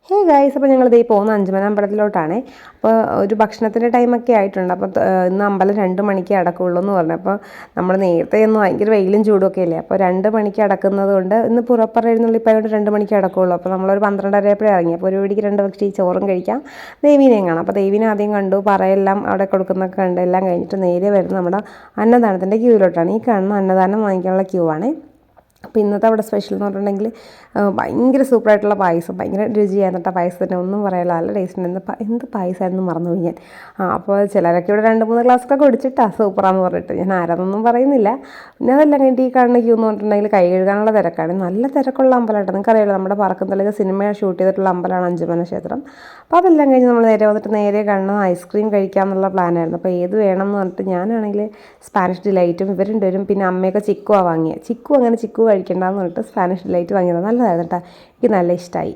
Hey guys, അപ്പോൾ ഞങ്ങളിതേ പോകുന്ന അഞ്ചുമന അമ്പലത്തിലോട്ടാണ്. അപ്പോൾ ഒരു ഭക്ഷണത്തിൻ്റെ ടൈമൊക്കെ ആയിട്ടുണ്ട്. അപ്പോൾ ഇന്ന് അമ്പലം 2 മണിക്ക് അടക്കമുള്ളൂ എന്ന് പറഞ്ഞു. അപ്പോൾ നമ്മൾ നേരത്തെ ഒന്ന് ഭയങ്കര വെയിലും ചൂടൊക്കെ അല്ലേ, അപ്പോൾ 2 മണിക്ക് അടക്കുന്നത് കൊണ്ട് ഇന്ന് പുറപ്പറ എഴുന്നള്ളിപ്പായതുകൊണ്ട് 2 മണിക്ക് അടക്കമുള്ളൂ. അപ്പോൾ നമ്മളൊരു 12:30 ഇറങ്ങി. അപ്പോൾ 1 മണിക്ക് 2 പക്ഷേ ഈ ചോറും കഴിക്കാം, ദേവീനെയും കാണാം. അപ്പോൾ ദേവീനെ ആദ്യം കണ്ടു, പറയെല്ലാം അവിടെ കൊടുക്കുന്നൊക്കെ കണ്ട് എല്ലാം കഴിഞ്ഞിട്ട് നേരെ വരുന്നത് നമ്മുടെ അന്നദാനത്തിൻ്റെ ക്യൂവിലോട്ടാണ്. ഈ കാണുന്ന അന്നദാനം വാങ്ങിക്കാനുള്ള ക്യൂ ആണ്. അപ്പോൾ ഇന്നത്തെ അവിടെ സ്പെഷ്യൽ എന്ന് പറഞ്ഞിട്ടുണ്ടെങ്കിൽ ഭയങ്കര സൂപ്പറായിട്ടുള്ള പായസം, ഭയങ്കര രുചിയായിരുന്നു കേട്ടോ. പായസത്തിന് ഒന്നും പറയാനില്ല, നല്ല ടേസ്റ്റ് ഉണ്ട്. എന്ത് പായസമായിരുന്നു മറന്നുപോയി ഞാൻ. അപ്പോൾ ചിലരൊക്കെ ഇവിടെ 2-3 ഗ്ലാസ്സൊക്കെ കുടിച്ചിട്ടാ സൂപ്പറാന്ന് പറഞ്ഞിട്ട്, ഞാൻ ആരാന്നൊന്നും പറയുന്നില്ല. പിന്നെ അതെല്ലാം കഴിഞ്ഞിട്ട് ഈ കാണുന്ന ക്യൂ എന്ന് പറഞ്ഞിട്ടുണ്ടെങ്കിൽ കൈ കഴുകാനുള്ള തിരക്കാണ്. നല്ല തിരക്കുള്ള അമ്പലമായിട്ട്, നിങ്ങൾക്കറിയാലോ നമ്മുടെ പറക്കുംതളിക സിനിമ ഷൂട്ട് ചെയ്തിട്ടുള്ള അമ്പലമാണ് അഞ്ചുമന ക്ഷേത്രം. അപ്പോൾ അതെല്ലാം കഴിഞ്ഞ് നമ്മൾ നേരെ വന്നിട്ട് നേരെ കാണുന്ന ഐസ്ക്രീം കഴിക്കാമെന്നുള്ള പ്ലാനായിരുന്നു. അപ്പോൾ ഏത് വേണം എന്ന് പറഞ്ഞിട്ട് ഞാനാണെങ്കിൽ സ്പാനിഷ് ഡിലൈറ്റും ഇവരുണ്ട് വരും, പിന്നെ അമ്മയൊക്കെ ചിക്കുവാണ് വാങ്ങിയത്. ചിക്കു കഴിക്കണ്ടെന്ന് പറഞ്ഞിട്ട് സ്പാനിഷ് ഡിലൈറ്റ് വാങ്ങിയത്. നല്ലതായിരുന്നു കേട്ടോ, എനിക്ക് നല്ല ഇഷ്ടമായി.